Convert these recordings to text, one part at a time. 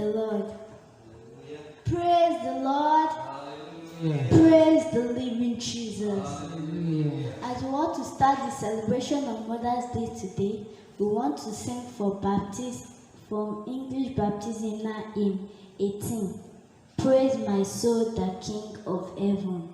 the Lord. Praise the Lord. Praise the living Jesus. As we want to start the celebration of Mother's Day today, we want to sing from English Baptism Hymn 18. Praise my soul, the King of Heaven.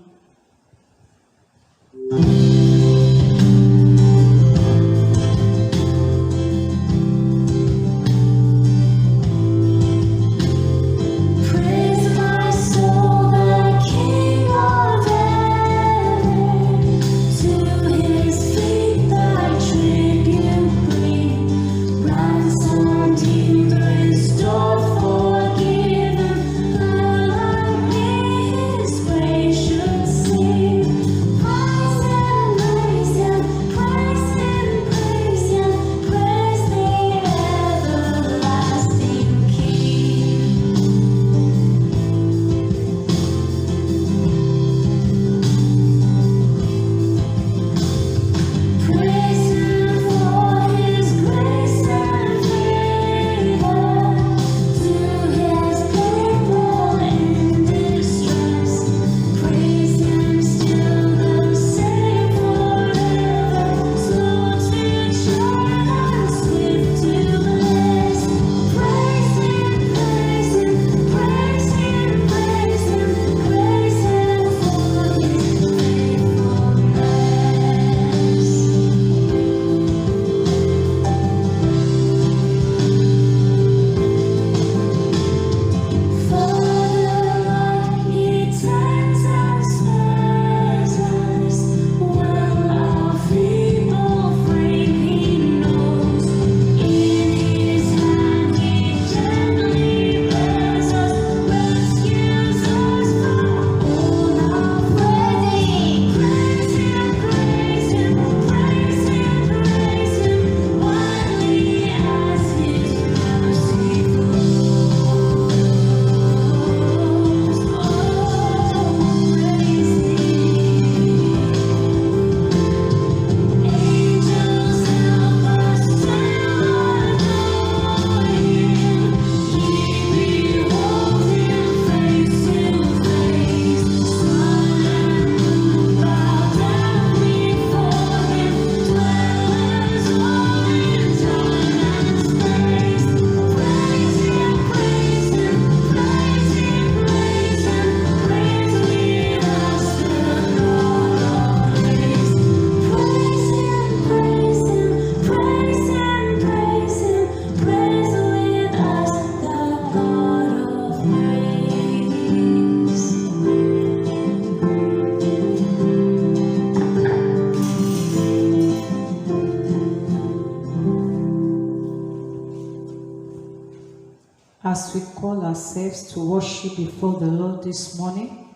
As we call ourselves to worship before the Lord this morning,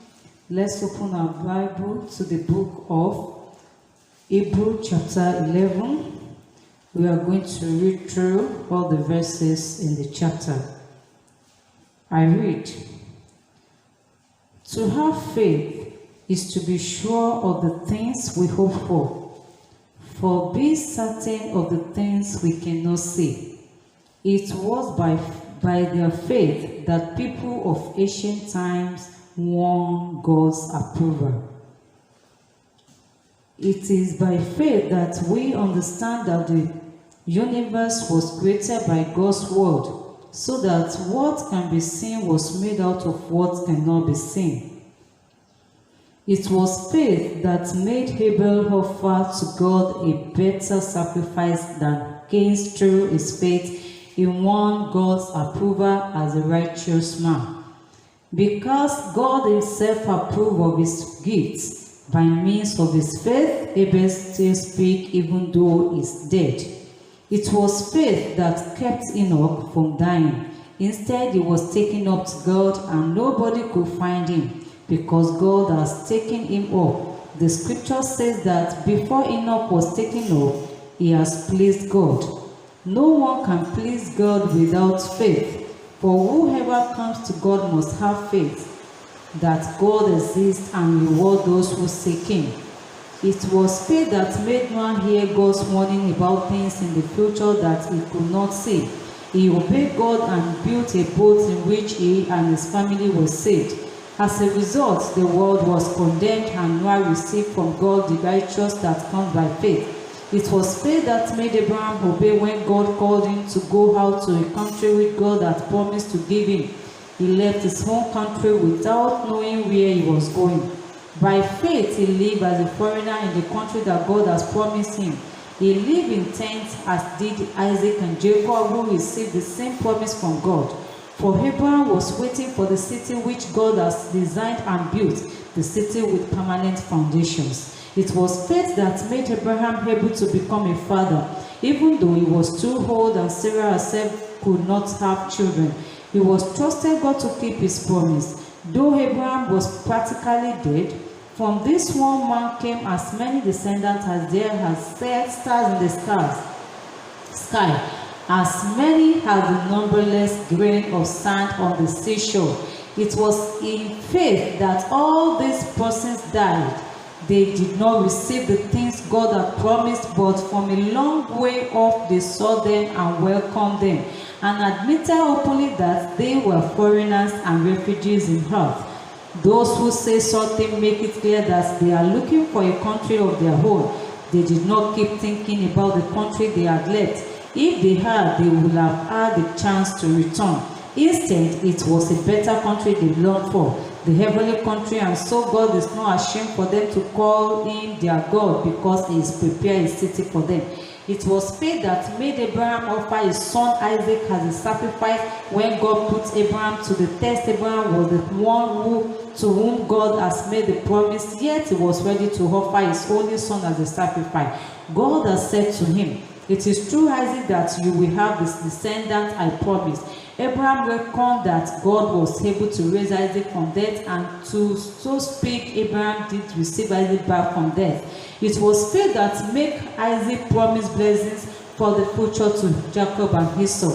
let's open our Bible to the book of Hebrews chapter 11. We are going to read through all the verses in the chapter. I read, "To have faith is to be sure of the things we hope for being certain of the things we cannot see. It was by their faith that people of ancient times won God's approval. It is by faith that we understand that the universe was created by God's word, so that what can be seen was made out of what cannot be seen. It was faith that made Abel offer to God a better sacrifice than Cain through his faith. He won God's approval as a righteous man. Because God himself approved of his gifts by means of his faith, Abel still speaks even though he's dead. It was faith that kept Enoch from dying. Instead, he was taken up to God and nobody could find him because God has taken him up. The scripture says that before Enoch was taken up, he has pleased God. No one can please God without faith, for whoever comes to God must have faith that God exists and reward those who seek him. It was faith that made man hear God's warning about things in the future that he could not see. He obeyed God and built a boat in which he and his family were saved. As a result, the world was condemned and Noah received from God the righteousness that comes by faith. It was faith that made Abraham obey when God called him to go out to a country which God had promised to give him. He left his home country without knowing where he was going. By faith, he lived as a foreigner in the country that God has promised him. He lived in tents as did Isaac and Jacob, who received the same promise from God. For Abraham was waiting for the city which God has designed and built, the city with permanent foundations. It was faith that made Abraham able to become a father, even though he was too old and Sarah herself could not have children. He was trusted God to keep his promise. Though Abraham was practically dead, from this one man came as many descendants as there has set stars in the sky, as many as the numberless grain of sand on the seashore. It was in faith that all these persons died. They did not receive the things God had promised, but from a long way off they saw them and welcomed them, and admitted openly that they were foreigners and refugees in earth. Those who say something make it clear that they are looking for a country of their own. They did not keep thinking about the country they had left. If they had, they would have had the chance to return. Instead, it was a better country they longed for, the heavenly country, and so God is not ashamed for them to call him their God, because he has prepared a city for them. It was faith that made Abraham offer his son Isaac as a sacrifice when God put Abraham to the test. Abraham was the one to whom God has made the promise, yet he was ready to offer his only son as a sacrifice. God has said to him, "It is through Isaac that you will have this descendant I promised." Abraham reckoned that God was able to raise Isaac from death, and to so speak, Abraham did receive Isaac back from death. It was faith that made Isaac promise blessings for the future to Jacob and Esau.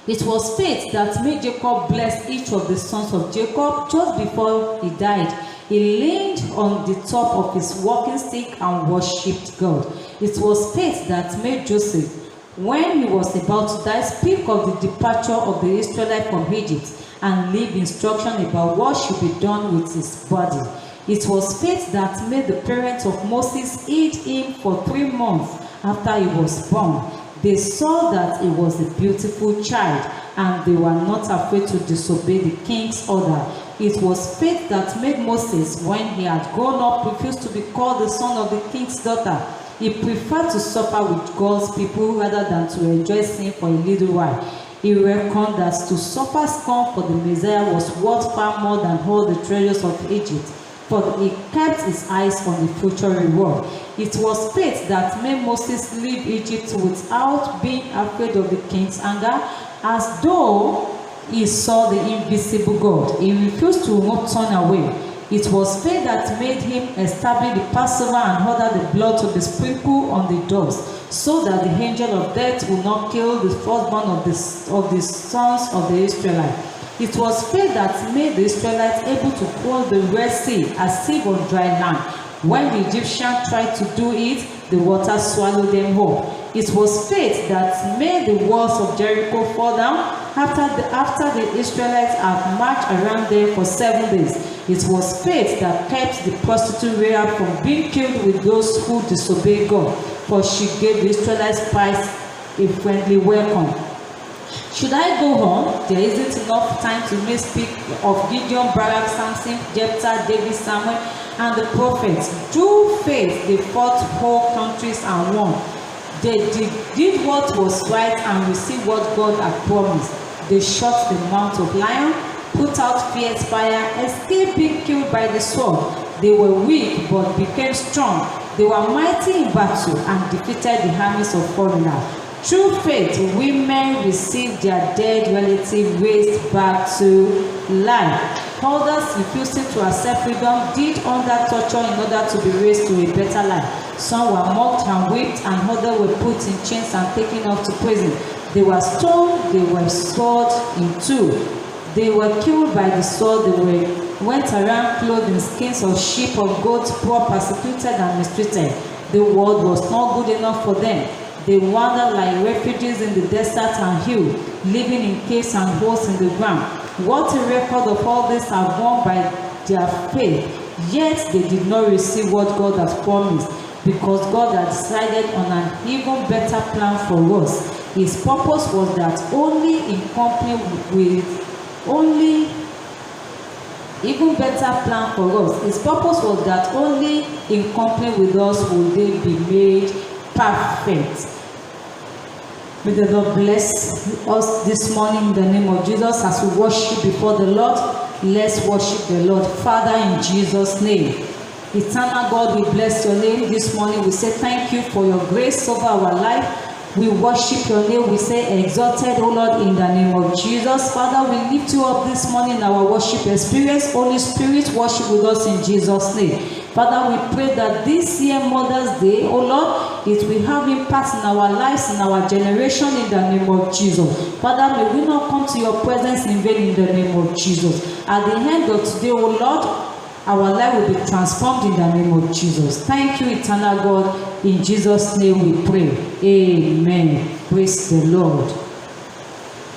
It was faith that made Jacob bless each of the sons of Jacob just before he died. He leaned on the top of his walking stick and worshipped God. It was faith that made Joseph, when he was about to die, speak of the departure of the Israelites from Egypt and leave instruction about what should be done with his body. It was faith that made the parents of Moses eat him for 3 months after he was born. They saw that he was a beautiful child, and they were not afraid to disobey the king's order. It was faith that made Moses, when he had grown up, refuse to be called the son of the king's daughter. He preferred to suffer with God's people rather than to enjoy sin for a little while. He reckoned that to suffer scorn for the Messiah was worth far more than all the treasures of Egypt, for he kept his eyes on the future reward. It was faith that made Moses leave Egypt without being afraid of the king's anger, as though he saw the invisible God. He refused to turn away. It was faith that made him establish the Passover and order the blood to be sprinkled on the doors, so that the angel of death would not kill the firstborn of the sons of the Israelites. It was faith that made the Israelites able to cross the Red Sea as if on dry land. When the Egyptians tried to do it, the water swallowed them whole. It was faith that made the walls of Jericho fall down after the Israelites had marched around them for 7 days. It was faith that kept the prostitute Rahab from being killed with those who disobeyed God, for she gave the Israelites spies a friendly welcome. Should I go on? There isn't enough time to speak of Gideon, Barak, Samson, Jephthah, David, Samuel, and the prophets. Through faith, they fought whole countries and won. They did what was right and received what God had promised. They shot the mouth of lion, put out fierce fire, escaped being killed by the sword. They were weak but became strong. They were mighty in battle and defeated the armies of foreigners. Through faith, women received their dead relative raised back to life. Others, refusing to accept freedom, did under torture in order to be raised to a better life. Some were mocked and whipped, and others were put in chains and taken off to prison. They were stoned, they were sawed in two. They were killed by the sword. They went around clothed in skins of sheep, of goats, poor, persecuted, and mistreated. The world was not good enough for them. They wander like refugees in the desert and hill, living in caves and holes in the ground. What a record of all this have won by their faith. Yet they did not receive what God has promised, because God had decided on an even better plan for us. His purpose was that only in company even better plan for us. His purpose was that only in company with us would they be made perfect. May the Lord bless us this morning in the name of Jesus as we worship before the Lord. Let's worship the Lord. Father, in Jesus' name. Eternal God, we bless your name this morning. We say thank you for your grace over our life. We worship your name. We say exalted, O Lord, in the name of Jesus. Father, we lift you up this morning in our worship experience. Holy Spirit, worship with us in Jesus' name. Father, we pray that this year, Mother's Day, O Lord, it will have impact in our lives, in our generation, in the name of Jesus. Father, may we not come to your presence in vain in the name of Jesus. At the end of today, O Lord, our life will be transformed in the name of Jesus. Thank you, eternal God. In Jesus' name we pray. Amen. Praise the Lord.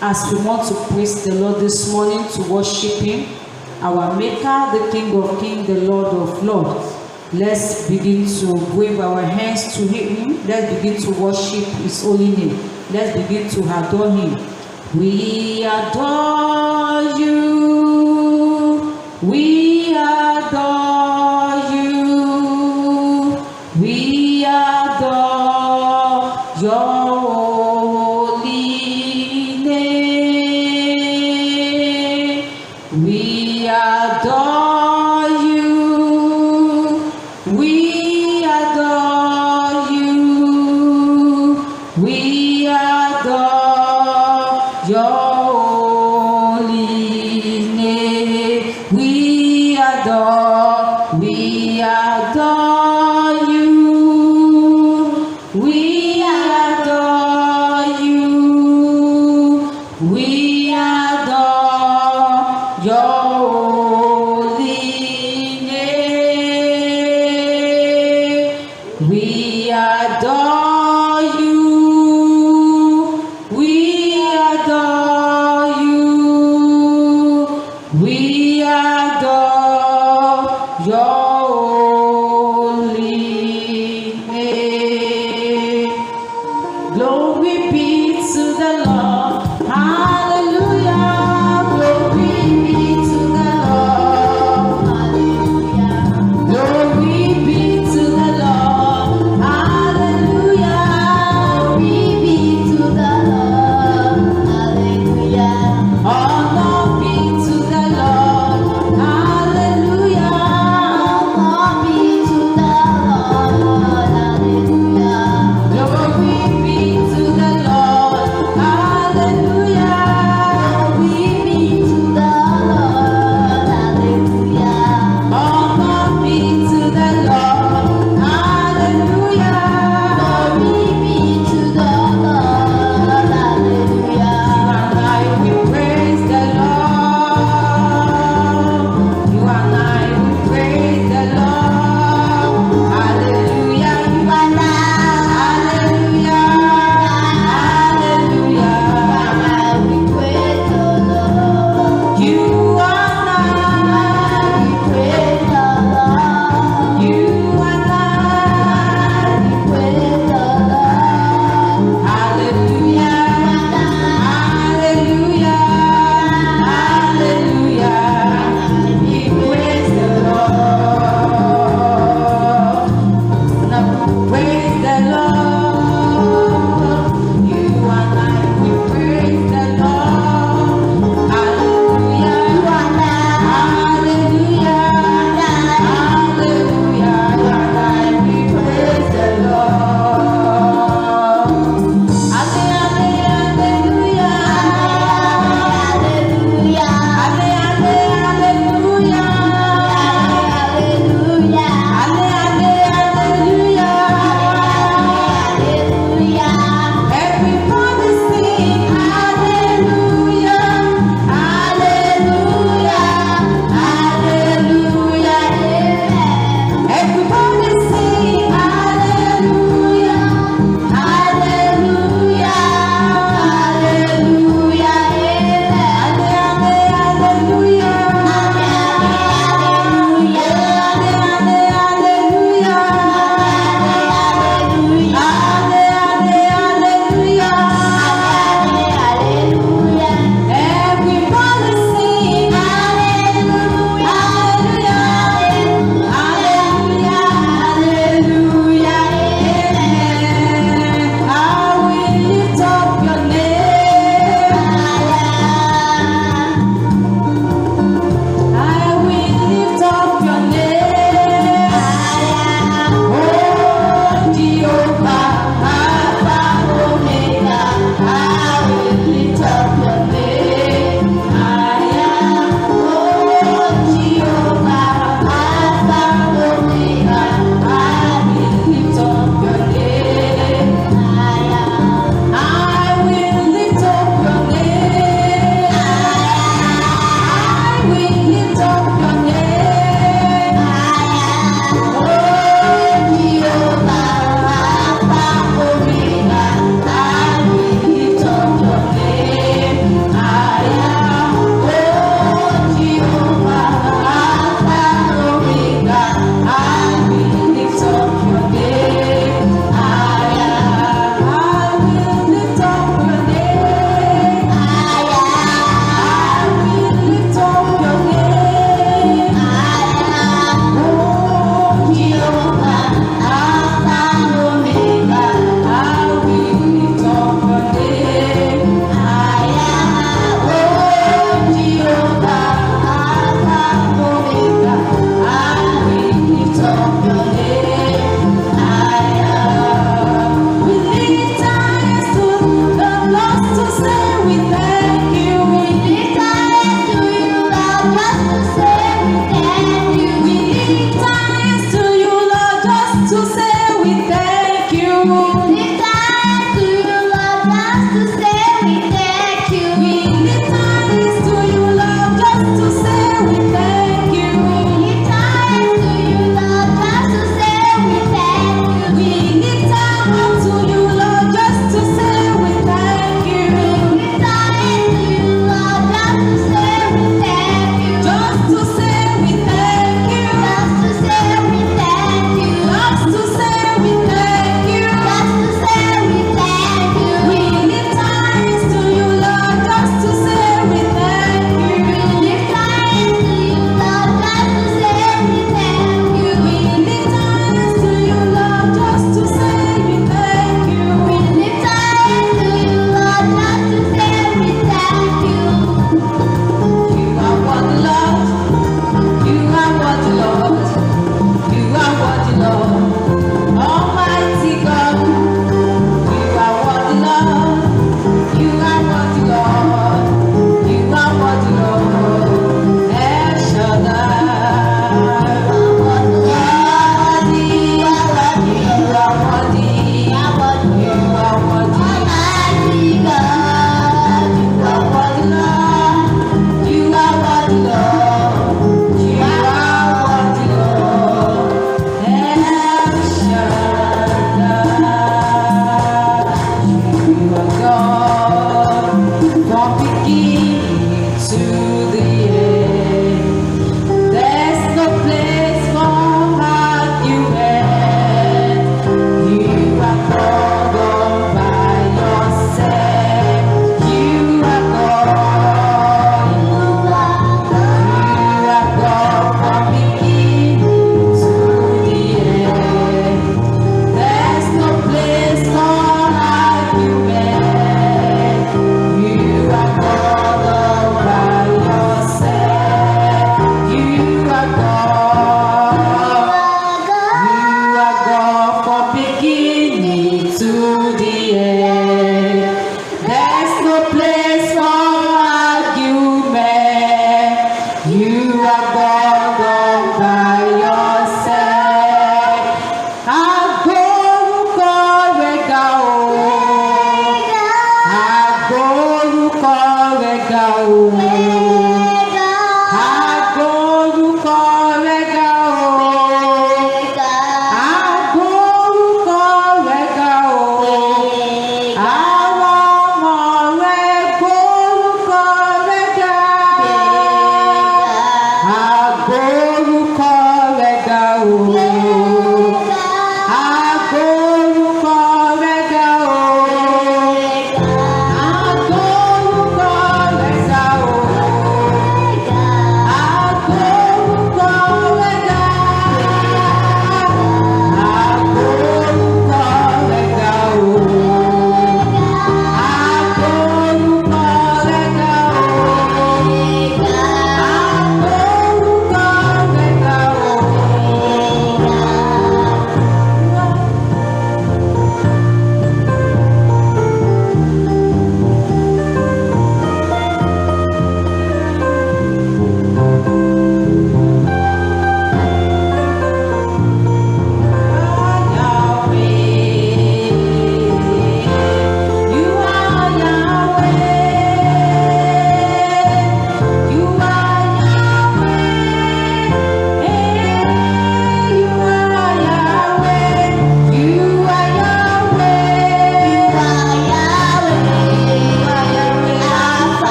As we want to praise the Lord this morning, to worship him, our Maker, the King of Kings, the Lord of Lords, let's begin to wave our hands to him. Let's begin to worship his holy name. Let's begin to adore him. We adore you. We adore you. We adore your holy name. We adore you. We adore you. We adore your holy name. We adore you. We adore you. We adore your holy name. We adore you. We adore you. We adore your holy name. Glory be to the Lord. Hallelujah.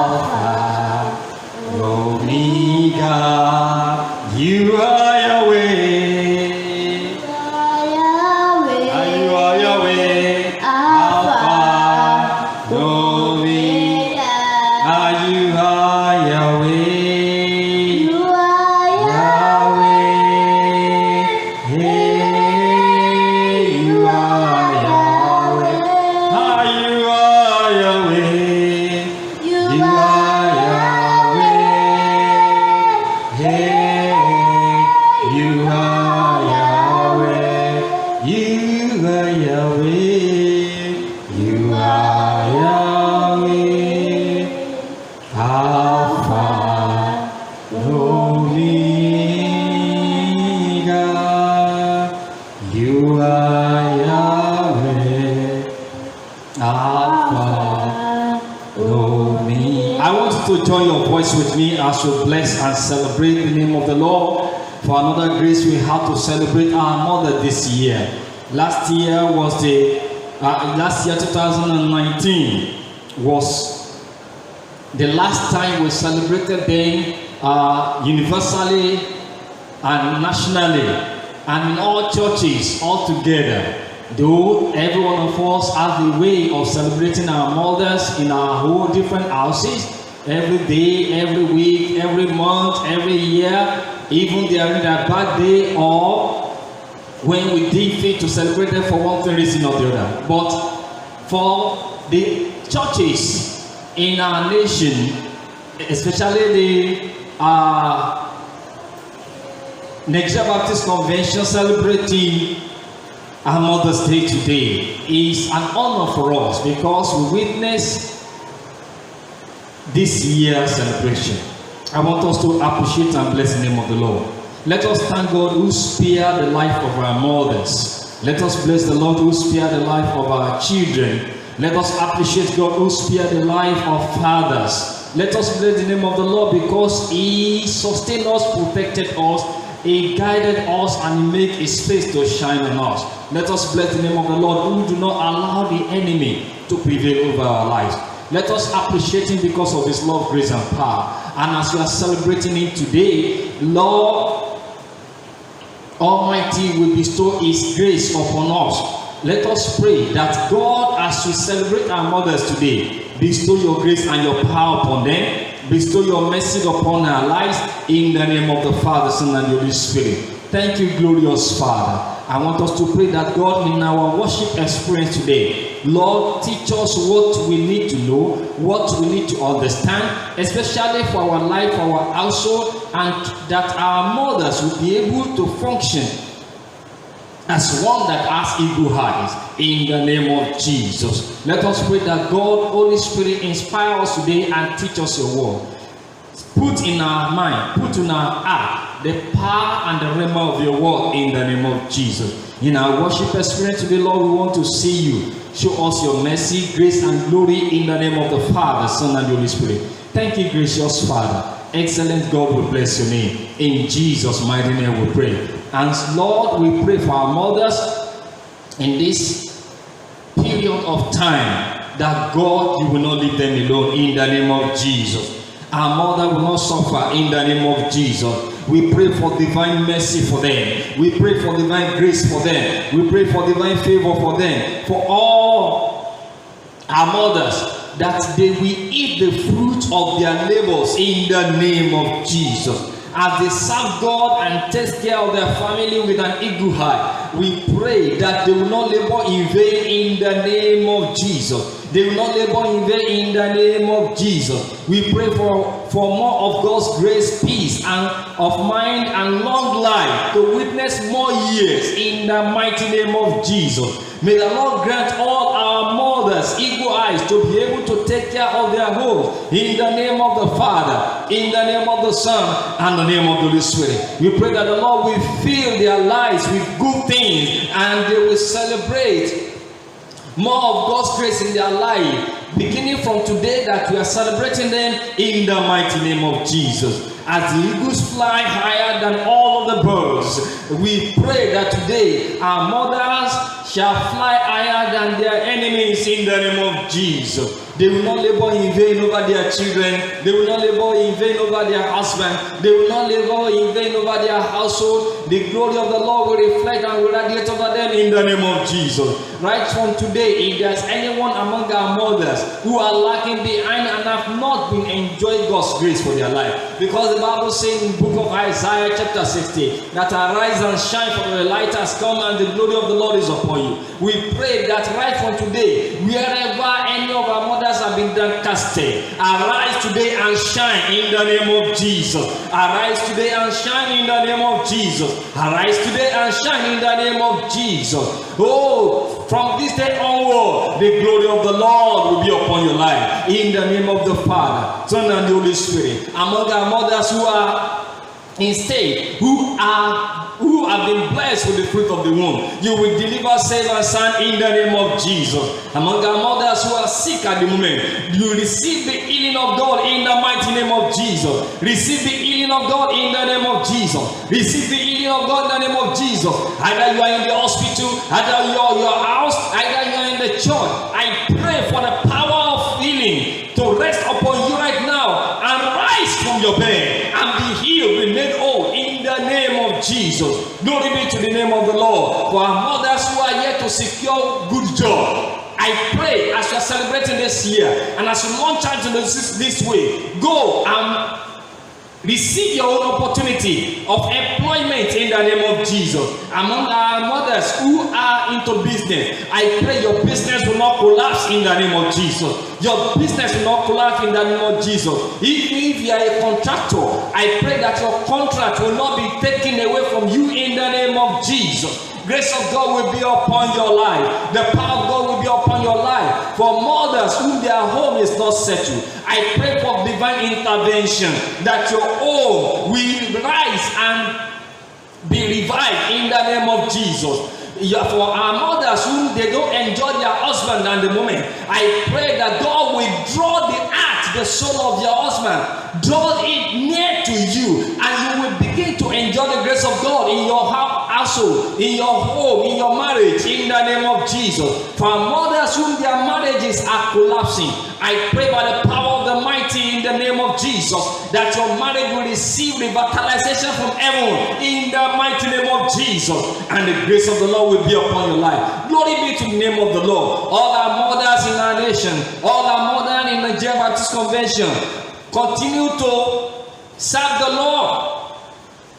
Alpha, Omega, you are Yahweh. You are Yahweh, Alpha, Omega, you are Yahweh. You are Yahweh, hey, you are Yahweh. You are Yahweh. You You are Yahweh. Hey, you are Yahweh. You are Yahweh. You are Yahweh. Alpha, Omega. You are Yahweh. Alpha, Omega. I want you to join your voice with me as we bless and celebrate the name of the Lord for another grace we have to celebrate our mother this year. Last year 2019 was the last time we celebrated them universally and nationally and in all churches all together. Though every one of us has a way of celebrating our mothers in our whole different houses, every day, every week, every month, every year, even during their birthday or when we deem fit to celebrate them for one reason or the other. But for the churches in our nation, especially the Nigeria Baptist Convention celebrating our Mother's Day today, is an honor for us because we witness this year's celebration. I want us to appreciate and bless the name of the Lord. Let us thank God who spared the life of our mothers. Let us bless the Lord who spared the life of our children. Let us appreciate God who spared the life of fathers. Let us bless the name of the Lord because He sustained us, protected us, He guided us, and He made His face to shine on us. Let us bless the name of the Lord who do not allow the enemy to prevail over our lives. Let us appreciate Him because of His love, grace, and power. And as we are celebrating Him today, Lord Almighty will bestow His grace upon us. Let us pray that God, as we celebrate our mothers today, bestow your grace and your power upon them. Bestow your mercy upon our lives in the name of the Father, Son, and the Holy Spirit. Thank you, glorious Father. I want us to pray that God, in our worship experience today, Lord, teach us what we need to know, what we need to understand, especially for our life, our household, and that our mothers will be able to function as one that has eagle eyes in the name of Jesus. Let us pray that God, Holy Spirit, inspire us today and teach us your word. Put in our mind, put in our heart the power and the rhema of your word in the name of Jesus. In our worship experience today, Lord, we want to see you. Show us your mercy, grace, and glory in the name of the Father, Son, and the Holy Spirit. Thank you, gracious Father. Excellent God, we bless your name. In Jesus' mighty name we pray. And Lord, we pray for our mothers in this period of time, that God, you will not leave them alone in the name of Jesus. Our mother will not suffer in the name of Jesus. We pray for divine mercy for them. We pray for divine grace for them. We pray for divine favor for them. For all our mothers, that they will eat the fruit of their labors in the name of Jesus. As they serve God and take care of their family with an eagle eye, we pray that they will not labor in vain in the name of Jesus. They will not labor in vain in the name of Jesus. We pray for more of God's grace, peace, and of mind and long life to witness more years in the mighty name of Jesus. May the Lord grant all our mothers eagle eyes to be able to take care of their homes in the name of the Father, in the name of the Son, and the name of the Holy Spirit. We pray that the Lord will fill their lives with good things and they will celebrate more of God's grace in their life, beginning from today that we are celebrating them in the mighty name of Jesus. As the eagles fly higher than all of the birds, we pray that today our mothers shall fly higher than their enemies in the name of Jesus. They will not labor in vain over their children. They will not labor in vain over their husband. They will not labor in vain over their household. The glory of the Lord will reflect and will radiate over them in the name of Jesus. Right from today, if there's anyone among our mothers who are lacking behind and have not been enjoying God's grace for their life, because the Bible says in the book of Isaiah chapter 60 that arise and shine, for the light has come and the glory of the Lord is upon you. We pray that right from today, wherever any of our mothers have been casted, arise today and shine in the name of Jesus. Arise today and shine in the name of Jesus. Arise today and shine in the name of Jesus. Oh, from this day onward, the glory of the Lord will be upon your life. In the name of the Father, Son, and the Holy Spirit. Among our mothers who are instead, who have been blessed with the fruit of the womb, you will deliver, save, and son in the name of Jesus. Among our mothers who are sick at the moment, you receive the healing of God in the mighty name of Jesus. Receive the healing of God in the name of Jesus. Receive the healing of God in the name of Jesus. Either you are in the hospital, either you are in your house, either you are in the church, I pray for the power of healing to rest upon you right now, and rise from your bed and be healed, be made whole in the name of Jesus. Glory be to the name of the Lord. For our mothers who are yet to secure good job, I pray as you are celebrating this year and as you launch out into this way, go and receive your own opportunity of employment in the name of Jesus. Among our mothers who are into business, I pray your business will not collapse in the name of Jesus. Your business will not collapse in the name of Jesus. If you are a contractor, I pray that your contract will not be taken away from you in the name of Jesus. Grace of God will be upon your life. The power of God will be upon your life. For mothers whom their home is not settled, I pray for divine intervention, that your home will rise and be revived in the name of Jesus. For our mothers whom they don't enjoy their husband at the moment, I pray that God will draw the heart, the soul of your husband, draw it near to you, and you will begin to enjoy the grace of God in your household, in your home, in your marriage, in the name of Jesus. For our mothers whom their marriages are collapsing, I pray by the power of the mighty in the name of Jesus that your marriage will receive revitalization from heaven in the mighty name of Jesus, and the grace of the Lord will be upon your life. Glory be to the name of the Lord. All our mothers in our nation, all our mothers in the Nigeria Baptist Convention, continue to serve the Lord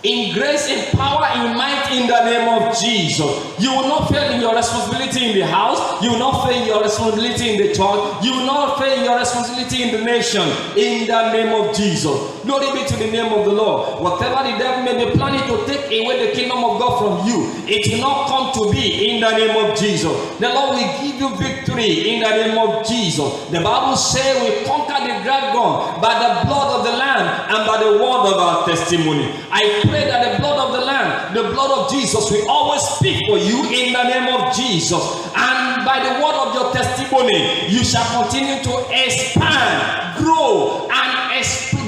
in grace, in power, in might, in the name of Jesus. You will not fail in your responsibility in the house. You will not fail in your responsibility in the church. You will not fail in your responsibility in the nation, in the name of Jesus. Glory be to the name of the Lord. Whatever the devil may be planning to take away the kingdom of God from you, it will not come to be in the name of Jesus. The Lord will give you victory in the name of Jesus. The Bible says we conquer the dragon by the blood of the Lamb and by the word of our testimony. I pray that the blood of the Lamb, the blood of Jesus, will always speak for you in the name of Jesus. And by the word of your testimony, you shall continue to expand, grow, and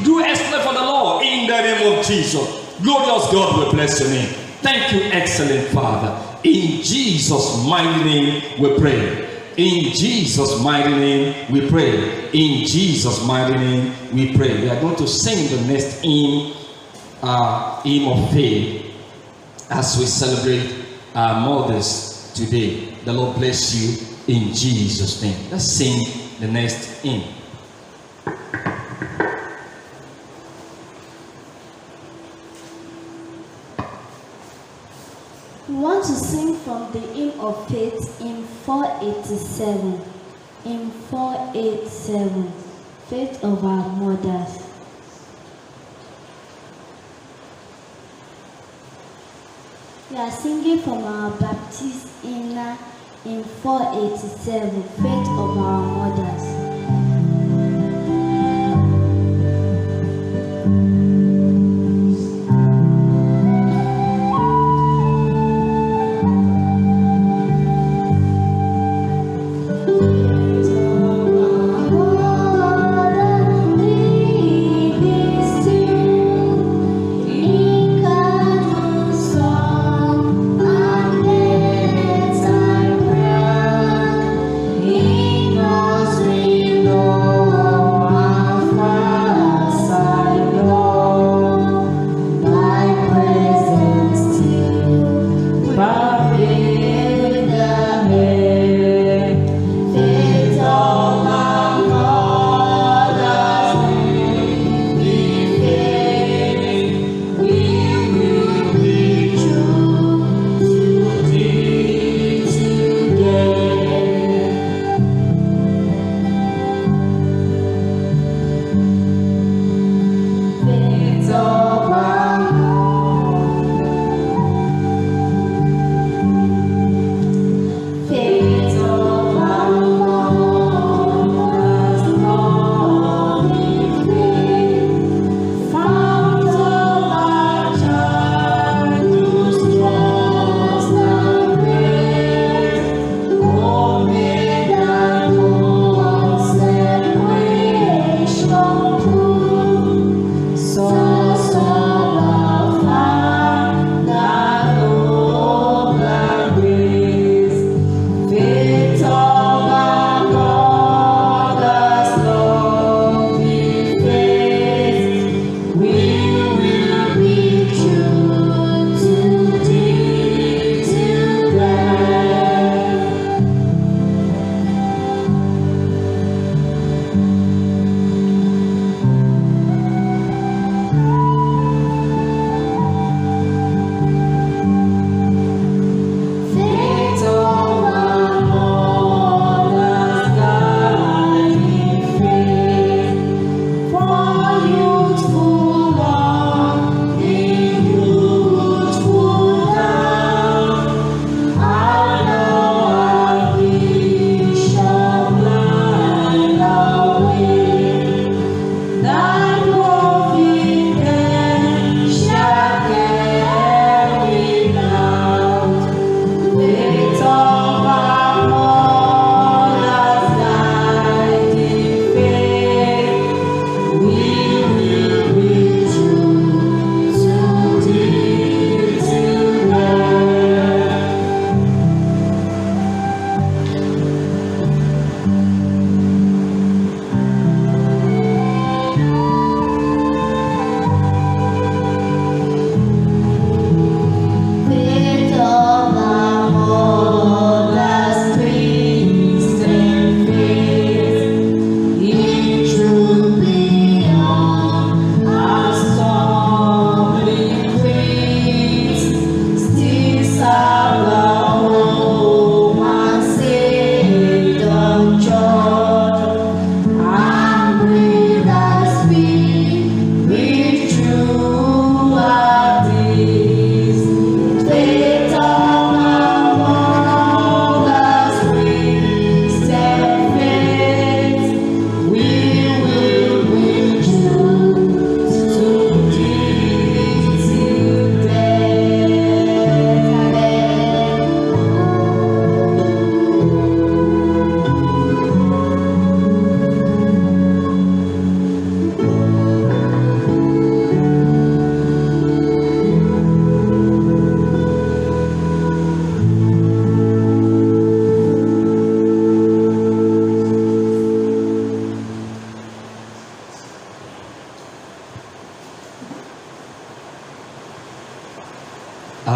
do exploit for the Lord in the name of Jesus. Glorious God, we bless your name. Thank you, excellent Father. In Jesus' mighty name we pray. In Jesus' mighty name we pray. In Jesus' mighty name we pray. We are going to sing the next hymn of faith as we celebrate our mothers today. The Lord bless you in Jesus' name. Let's sing the next hymn. We want to sing from the hymn of faith in 487. In 487, Faith of Our Mothers. We are singing from our Baptist hymn in 487, Faith of Our Mothers. Sweet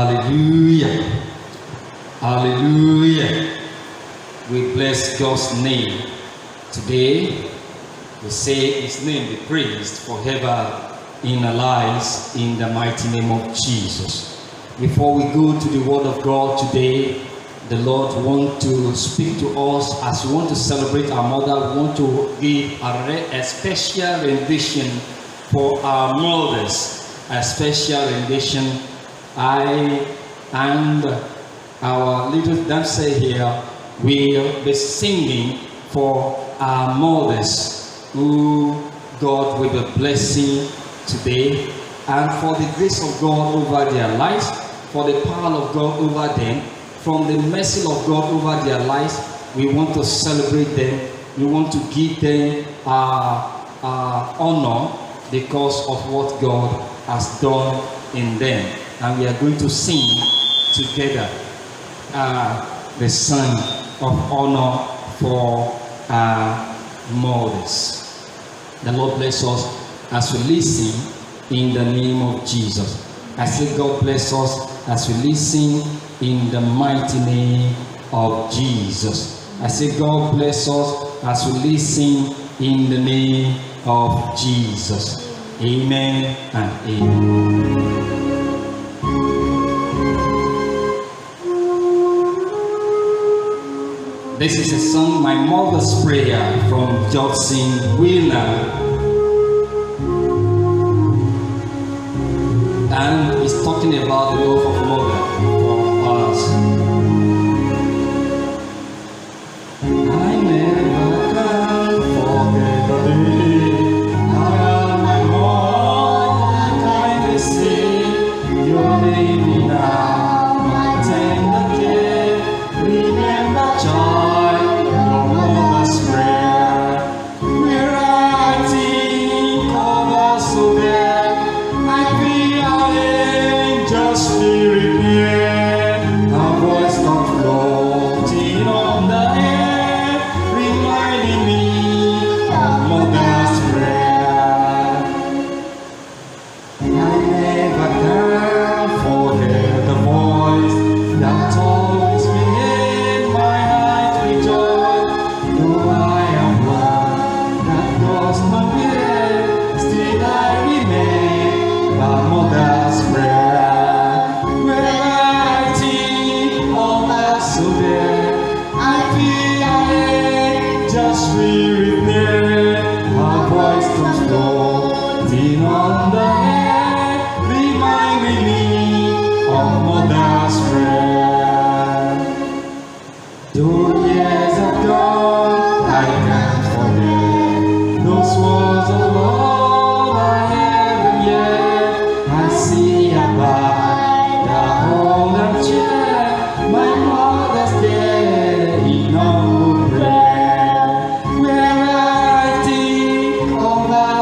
Hallelujah. Hallelujah. We bless God's name. Today, we say His name be praised forever in our lives in the mighty name of Jesus. Before we go to the Word of God today, the Lord wants to speak to us as we want to celebrate our mother. We want to give a special rendition for our mothers, a special rendition. I and our little dancer here will be singing for our mothers who God will be blessing today, and for the grace of God over their lives, for the power of God over them, from the mercy of God over their lives. We want to celebrate them. We want to give them honor because of what God has done in them. And we are going to sing together the song of honor for our mothers. The Lord bless us as we listen in the name of Jesus. I say God bless us as we listen in the mighty name of Jesus. I say God bless us as we listen in the name of Jesus. Amen and amen. This is a song, My Mother's Prayer, from Judson Wheeler. And it's talking about the love of mother for us. I never can forget the day I am my mother, kindly see your baby now, my tender care. Remember, child, your mother's prayer. Where I think of us so there, I feel just spirit near, our voice comes floating on the air, reminding me of mother's prayer. I never can forget the voice that always made my heart rejoice. Though I am one that lost my way, still I remember mother's prayer. Spirit there, our voice comes floating on the air, reminding me of mother's prayer. Though years have gone, I can't forget those words of love I ever yet. I see her by the hold and chair, my mother's there in humble prayer.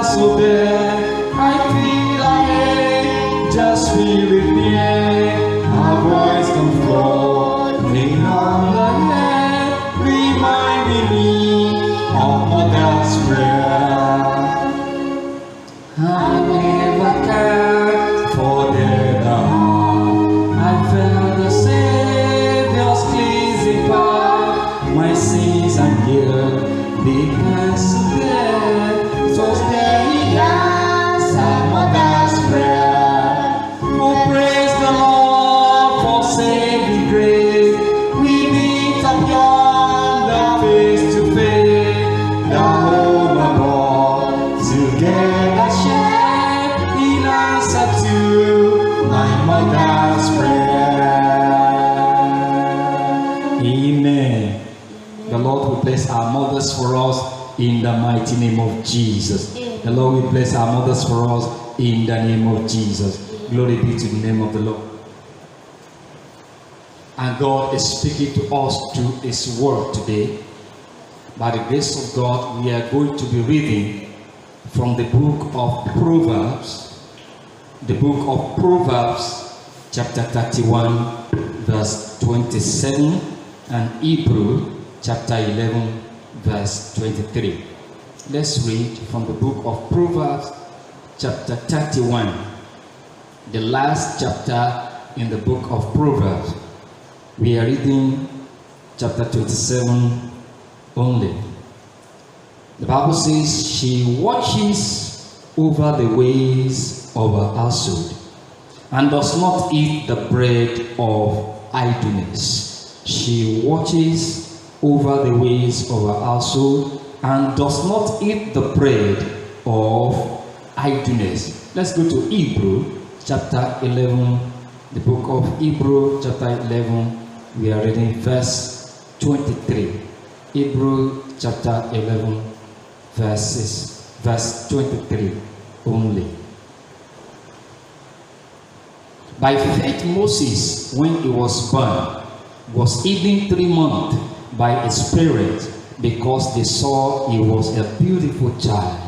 So there, I feel like just spirit near, our voice comes floating on the air, reminding me of mother's prayer. I never can forget the heart I felt the Savior's cleansing power, my sins and guilt because of there. So stay as our mother's prayer. Oh, praise the Lord for saving grace. We meet up yonder face to face, the home above, together share in answer to my mother's prayer. Amen. The Lord will bless our mothers for us in the mighty name of Jesus. The Lord will bless our mothers for us in the name of Jesus. Glory be to the name of the Lord. And God is speaking to us through His word today. By the grace of God, we are going to be reading from the book of Proverbs. The book of Proverbs, chapter 31, verse 27, and Hebrew, chapter 11, verse 23. Let's read from the book of Proverbs, chapter 31, the last chapter in the book of Proverbs. We are reading chapter 27 only. The Bible says, she watches over the ways of her household and does not eat the bread of idleness. She watches over the ways of her household and does not eat the bread of idleness. Let's go to Hebrew chapter 11. The book of Hebrew chapter 11. We are reading verse 23. Hebrew chapter 11 verse 23 only. By faith Moses, when he was born, was hidden 3 months by his parents, because they saw he was a beautiful child,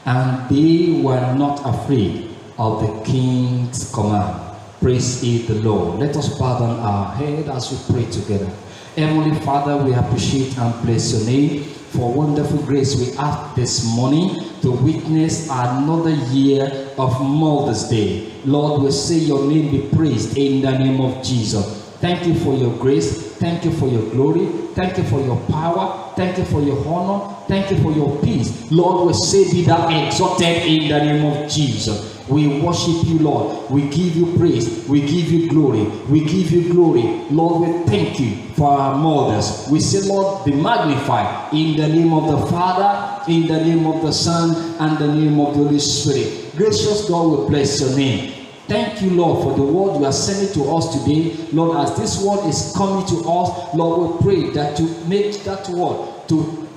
and they were not afraid of the king's command. Praise ye the Lord. Let us bow down our head as we pray together. Heavenly Father, we appreciate and bless your name for wonderful grace we have this morning to witness another year of Mother's Day. Lord, we say your name be praised in the name of Jesus. Thank you for your grace. Thank you for your glory. Thank you for your power. Thank you for your honor. Thank you for your peace. Lord, we say be thou exalted in the name of Jesus. We worship you, Lord. We give you praise. We give you glory. We give you glory. Lord, we thank you for our mothers. We say, Lord, be magnified in the name of the Father, in the name of the Son, and the name of the Holy Spirit. Gracious God, we bless your name. Thank you, Lord, for the word you are sending to us today. Lord, as this word is coming to us, Lord, we pray that you make that word to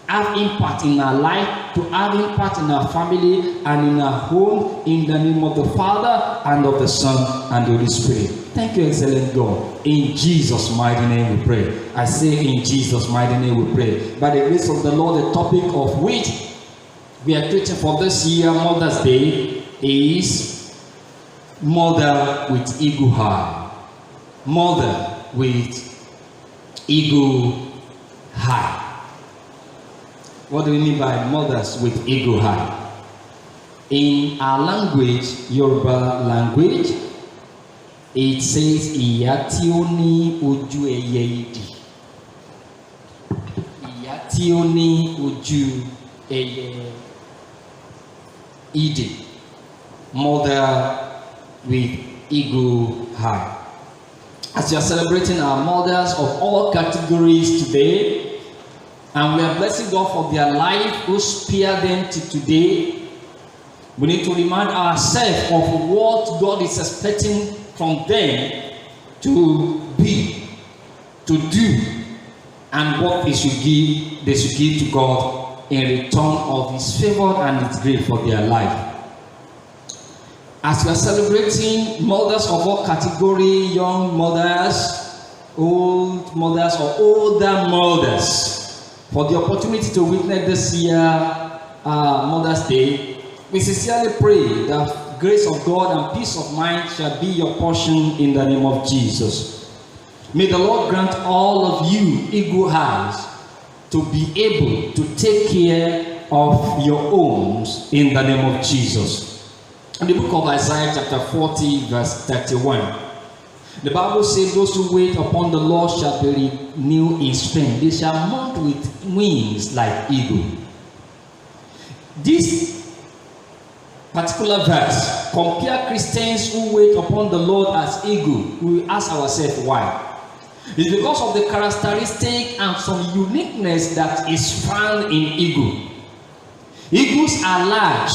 have impact in our life, to have impact in our family and in our home, in the name of the Father and of the Son and the Holy Spirit. Thank you, excellent God. In Jesus' mighty name we pray. I say in Jesus' mighty name we pray. By the grace of the Lord, the topic of which we are preaching for this year, Mother's Day, is Mother with Eagle Eye. Mother with Eagle Eye. What do we mean by mothers with eagle eye? In our language, Yoruba language, it says ìyá tí ó ní ojú ẹyẹ idì. Ìyá tí ó ní ojú ẹyẹ idì. Mother with eagle eye. As we are celebrating our mothers of all categories today, and we are blessing God for their life who spared them to today, we need to remind ourselves of what God is expecting from them to be, to do, and what they should give to God in return of His favor and His grace for their life. As we are celebrating mothers of all categories, young mothers, old mothers, or older mothers, for the opportunity to witness this year Mother's Day, we sincerely pray that grace of God and peace of mind shall be your portion in the name of Jesus. May the Lord grant all of you eagle eyes to be able to take care of your homes in the name of Jesus. In the book of Isaiah chapter 40 verse 31, the Bible says, those who wait upon the Lord shall be renewed in strength. They shall mount with wings like eagle. This particular verse compare Christians who wait upon the Lord as eagle. We ask ourselves why. It's because of the characteristic and some uniqueness that is found in eagle. Eagles are large,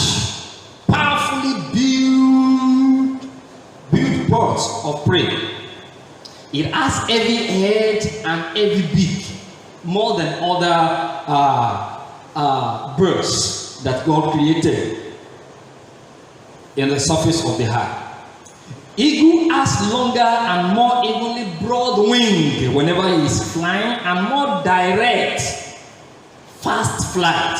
powerfully built birds of prey. It has heavy head and heavy beak, more than other birds that God created in the surface of the earth. Eagle has longer and more evenly broad wing whenever he is flying, and more direct, fast flight.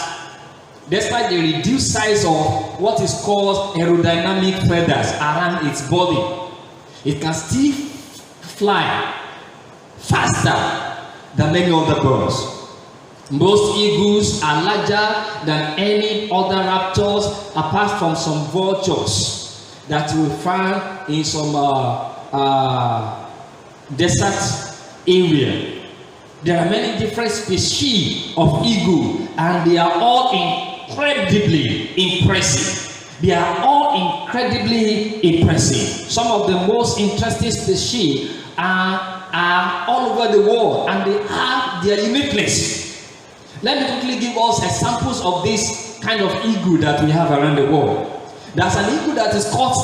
Despite the reduced size of what is called aerodynamic feathers around its body, it can still fly faster than many other birds. Most eagles are larger than any other raptors, apart from some vultures that you will find in some desert area. There are many different species of eagle, and they are all incredibly impressive. They are all incredibly impressive. Some of the most interesting species are all over the world, and they have their uniqueness. Let me quickly give us examples of this kind of eagle that we have around the world. There's an eagle that is called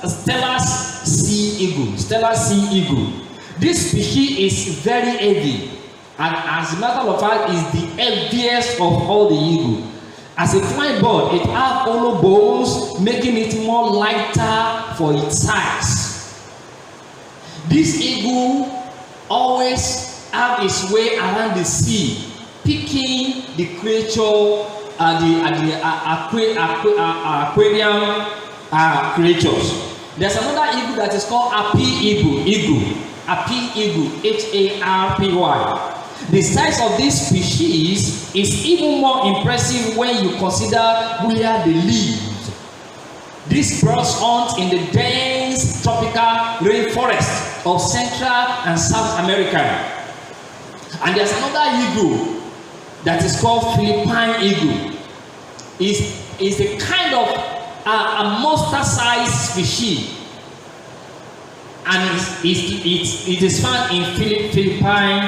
Steller's sea eagle. Steller's sea eagle. This species is very heavy, and as a matter of fact, is the heaviest of all the eagle. As a flying bird, it has hollow bones, making it more lighter for its size. This eagle always have its way around the sea, picking the creature, the aquarium creatures. There's another eagle that is called Harpy eagle. Harpy eagle, Harpy. The size of this species is even more impressive when you consider where they live. These birds hunt in the dense tropical rainforest of Central and South America. And there's another eagle that is called Philippine eagle. It's a kind of a monster-sized species, and it is found in Philippine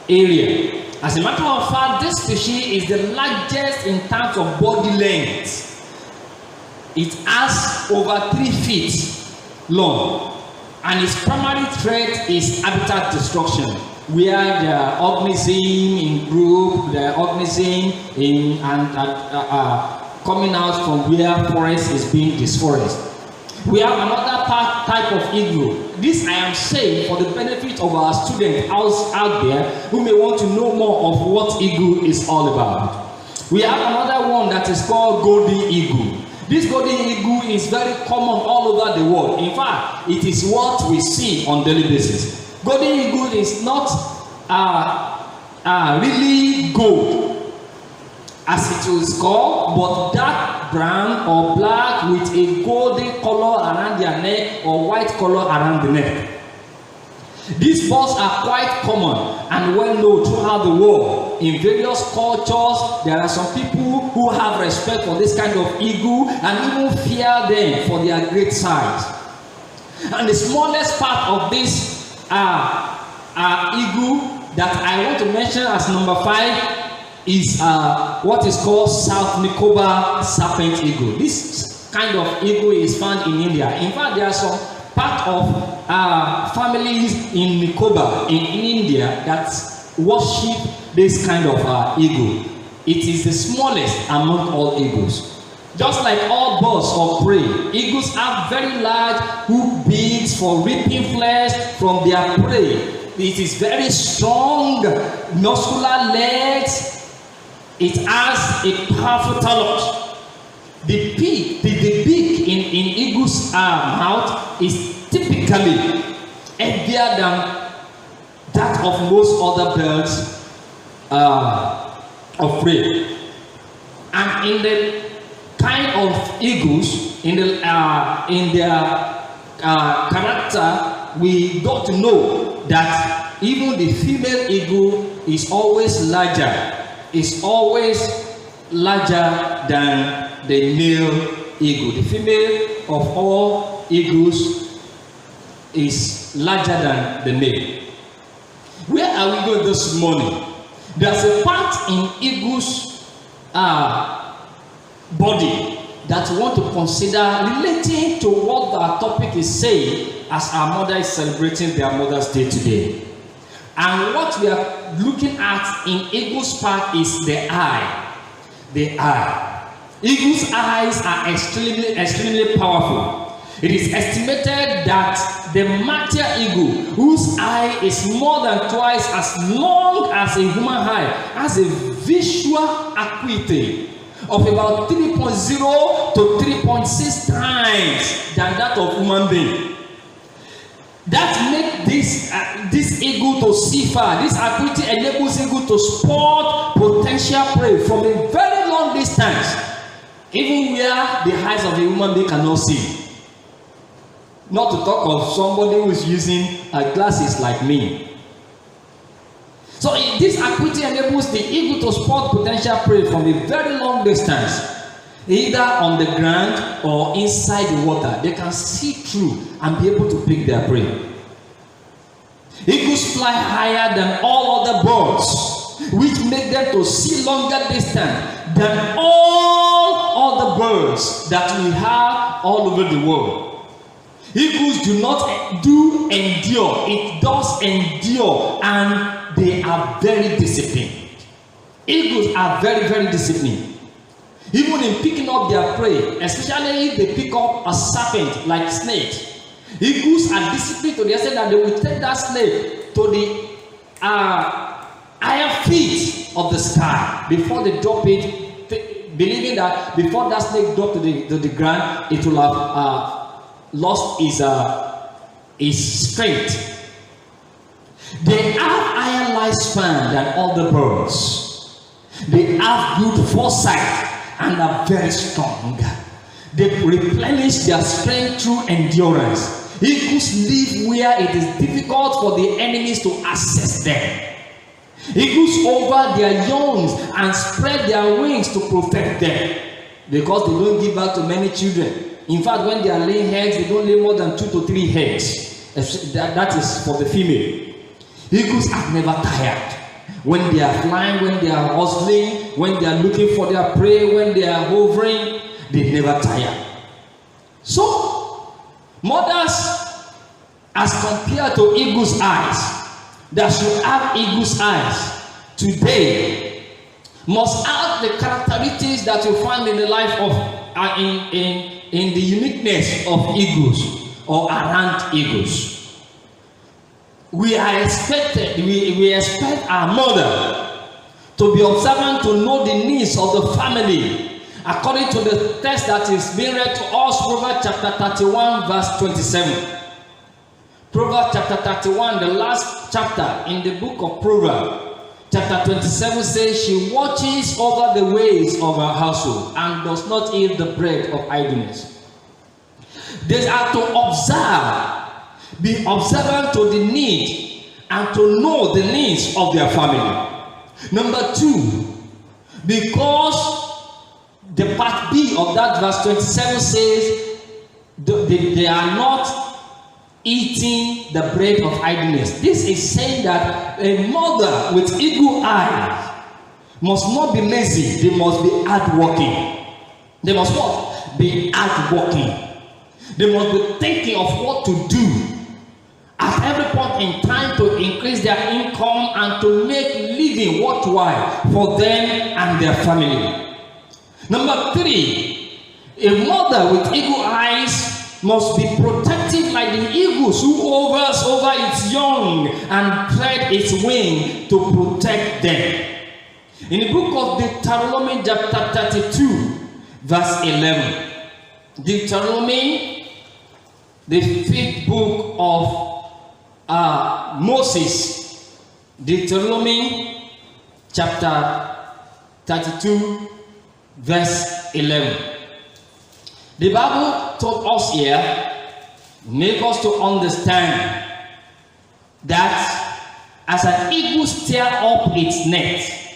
area. As a matter of fact, this species is the largest in terms of body length. It has over 3 feet long, and its primary threat is habitat destruction, where there are organisms in group, there are organisms in coming out from where forest is being disforested. We have another type of eagle. This I am saying for the benefit of our students out there who may want to know more of what eagle is all about. We have another one that is called golden eagle. This golden eagle is very common all over the world. In fact, it is what we see on daily basis. Golden eagle is not really gold, as it is called, but dark brown or black with a golden color around their neck or white color around the neck. These birds are quite common and well known throughout the world. In various cultures, there are some people who have respect for this kind of eagle and even fear them for their great size. And the smallest part of this eagle that I want to mention as number 5 is what is called South Nicobar serpent eagle. This kind of eagle is found in India. In fact, there are some part of families in Nicobar in India that worship this kind of eagle. It is the smallest among all eagles. Just like all birds of prey, eagles have very large hook beaks for ripping flesh from their prey. It is very strong, muscular legs. It has a powerful talons. The beak in eagle's mouth is typically heavier than that of most other birds of prey. And in the kind of eagles, in their character, we got to know that even the female eagle is always larger. Is always larger than the male eagle. The female of all eagles is larger than the male. Where are we going this morning? There's a part in eagle's body that we want to consider relating to what our topic is saying as our mother is celebrating their Mother's Day today. And what we are looking at in eagle's part is the eye. The eye. Eagle's eyes are extremely powerful. It is estimated that the martyr eagle, whose eye is more than twice as long as a human eye, has a visual acuity of about 3.0 to 3.6 times than that of human being. That makes this eagle to see far. This ability enables eagle to spot potential prey from a very long distance, even where the eyes of a human being cannot see. Not to talk of somebody who is using glasses like me. So this acuity enables the eagle to spot potential prey from a very long distance, either on the ground or inside the water. They can see through and be able to pick their prey. Eagles fly higher than all other birds, which make them to see longer distance than all other birds that we have all over the world. Eagles do not endure. It does endure, and they are very disciplined. Eagles are very, very disciplined. Even in picking up their prey, especially if they pick up a serpent like snake, eagles are disciplined to the extent that they will take that snake to the higher feet of the sky before they drop it, believing that before that snake dropped to the ground, it will have lost his strength. They have higher lifespan than other birds. They have good foresight and are very strong. They replenish their strength through endurance. Eagles live where it is difficult for the enemies to access them. Eagles over their young and spread their wings to protect them, because they don't give birth to many children. In fact, when they are laying eggs, they don't lay more than 2 to 3 eggs. That is for the female. Eagles are never tired. When they are flying, when they are hustling, when they are looking for their prey, when they are hovering, they never tire. So, mothers, as compared to eagle's eyes, that should have eagle's eyes today, must have the characteristics that you find in the life of in the uniqueness of eagles or around eagles. We expect our mother to be observant, to know the needs of the family, according to the text that is being read to us, Proverbs chapter 31 verse 27. Proverbs chapter 31, the last chapter in the book of Proverbs, chapter 27 says, she watches over the ways of her household and does not eat the bread of idleness. They are to observe, be observant to the need and to know the needs of their family. Number 2, because the part B of that verse 27 says they are not eating the bread of idleness. This is saying that a mother with eagle eyes must not be lazy. They must be hardworking. They must what? Be hardworking. They must be thinking of what to do at every point in time to increase their income and to make living worthwhile for them and their family. Number 3, a mother with eagle eyes must be protective like the eagles who hovers over its young and spread its wing to protect them. In the book of Deuteronomy chapter 32 verse 11, Deuteronomy, the 5th book of Moses, Deuteronomy chapter 32 verse 11. The Bible told us here, make us to understand that as an eagle stirs up its net,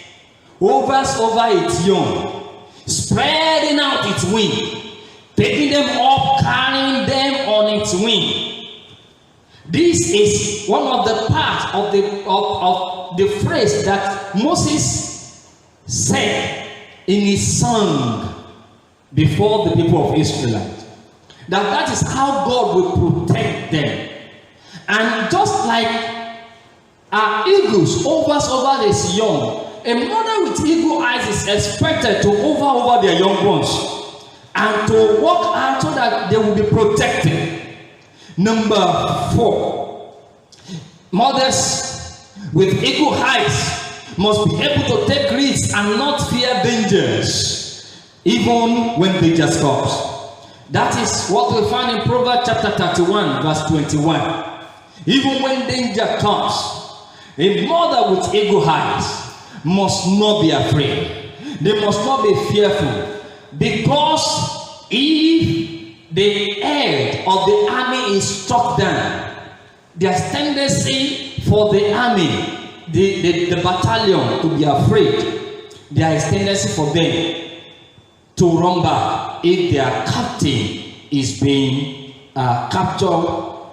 hovers over its young, spreading out its wing, taking them up, carrying them on its wing. This is one of the parts of the phrase that Moses said in his song before the people of Israel. That is how God will protect them. And just like eagles hovers over this young, a mother with eagle eyes is expected to hover over their young ones and to work out so that they will be protected. Number 4, mothers with eagle eyes must be able to take risks and not fear dangers, even when danger comes. That is what we find in Proverbs chapter 31 verse 21. Even when danger comes, a mother with eagle eyes must not be afraid. They must not be fearful, because if the head of the army is struck down, there's tendency for the army, the battalion, to be afraid. There is tendency for them to run back if their captain is being captured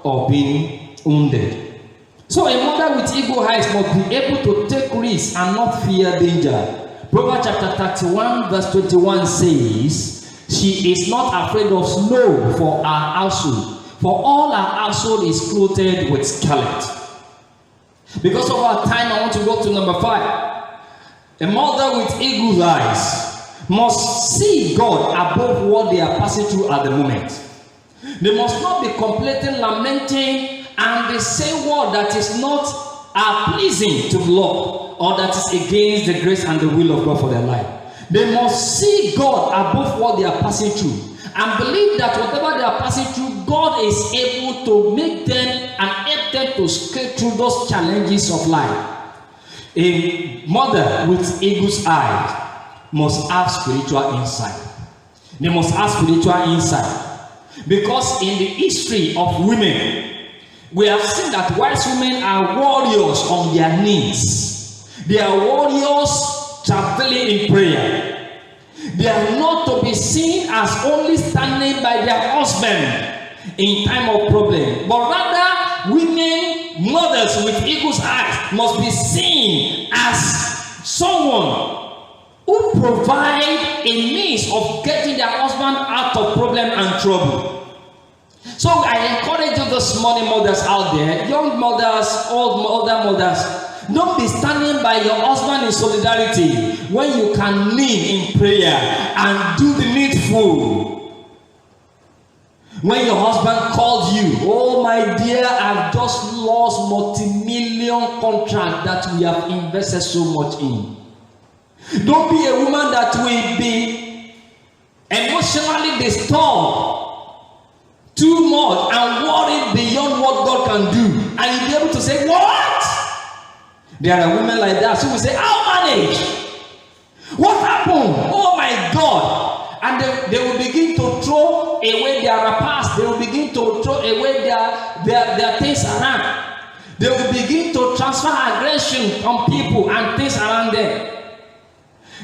or being wounded. So a mother with eagle eyes must be able to take risks and not fear danger. Proverbs chapter 31 verse 21 says, she is not afraid of snow for her household, for all her household is clothed with scarlet. Because of our time, I want to go to number 5. A mother with eagle's eyes must see God above what they are passing through at the moment. They must not be completely lamenting and they say word that is not pleasing to the Lord, or that is against the grace and the will of God for their life. They must see God above what they are passing through and believe that whatever they are passing through, God is able to make them and help them to scale through those challenges of life. A mother with eagle's eyes must have spiritual insight. They must have spiritual insight. Because in the history of women, we have seen that wise women are warriors on their knees. They are warriors traveling in prayer. They are not to be seen as only standing by their husband in time of problem, but rather women, mothers with eagle's eyes must be seen as someone who provide a means of getting their husband out of problem and trouble. So I encourage you this morning, mothers out there, young mothers, older mothers, don't be standing by your husband in solidarity when you can kneel in prayer and do the needful. When your husband calls you, oh my dear, I've just lost multi-million contract that we have invested so much in. Don't be a woman that will be emotionally disturbed too much and worried beyond what God can do. And you'll be able to say, what? There are women like that who will say, I'll manage. What happened? Oh my God. And they will begin to throw away their past. They will begin to throw away their things around. They will begin to transfer aggression on people and things around them.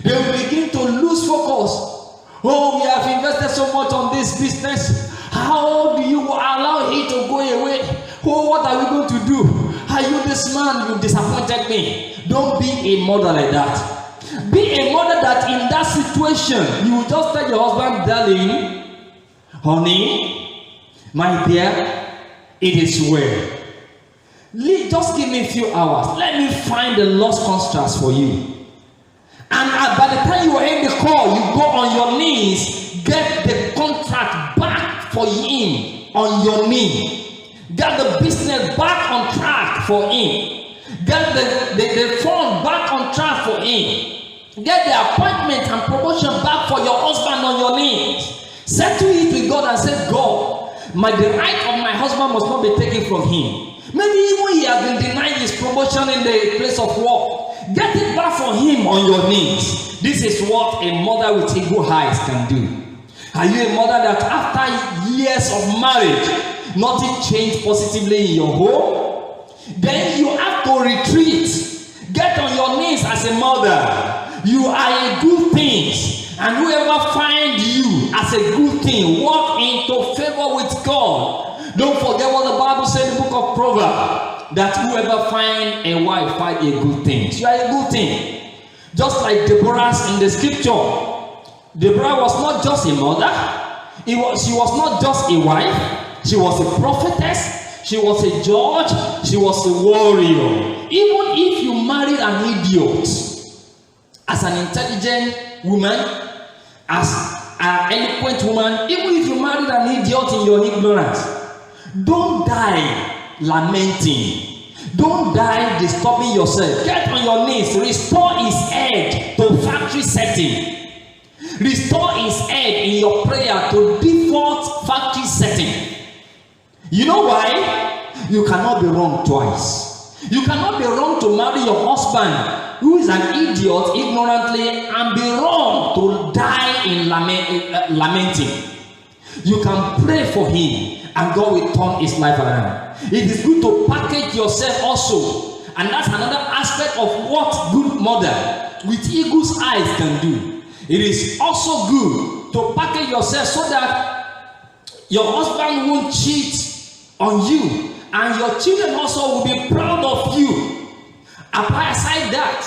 They will begin to lose focus. Oh, we have invested so much on this business. How do you allow it to go away? Oh, what are we going to do? Are you this man? You disappointed me. Don't be a mother like that. Be a mother that in that situation, you will just tell your husband, darling, honey, my dear, it is well. Just give me a few hours. Let me find the lost constructs for you. And by the time you are in the call, you go on your knees, get the contract back for him on your knee. Get the business back on track for him. Get the phone back on track for him. Get the appointment and promotion back for your husband on your knees. Settle it with God and say, God, the right of my husband must not be taken from him. Maybe even he has been denied his promotion in the place of work. Get it back for him on your knees. This is what a mother with eagle eyes can do. Are you a mother that after years of marriage, nothing changed positively in your home? Then you have to retreat. Get on your knees as a mother. You are a good thing. And whoever finds you as a good thing, walk into favor with God. Don't forget what the Bible said in the book of Proverbs. That whoever finds a wife finds a good thing. You are a good thing. Just like Deborah in the scripture. Deborah was not just a mother. She was not just a wife. She was a prophetess. She was a judge. She was a warrior. Even if you married an idiot, as an intelligent woman, as an eloquent woman, even if you married an idiot in your ignorance, don't die lamenting. Don't die disturbing yourself. Get on your knees. Restore his head to factory setting. Restore his head in your prayer to default factory setting. You know why? You cannot be wrong twice. You cannot be wrong to marry your husband who is an idiot ignorantly and be wrong to die in lamenting. You can pray for him and God will turn his life around. It is good to package yourself also. And that's another aspect of what good mother with eagle's eyes can do. It is also good to package yourself so that your husband won't cheat on you and your children also will be proud of you. Aside that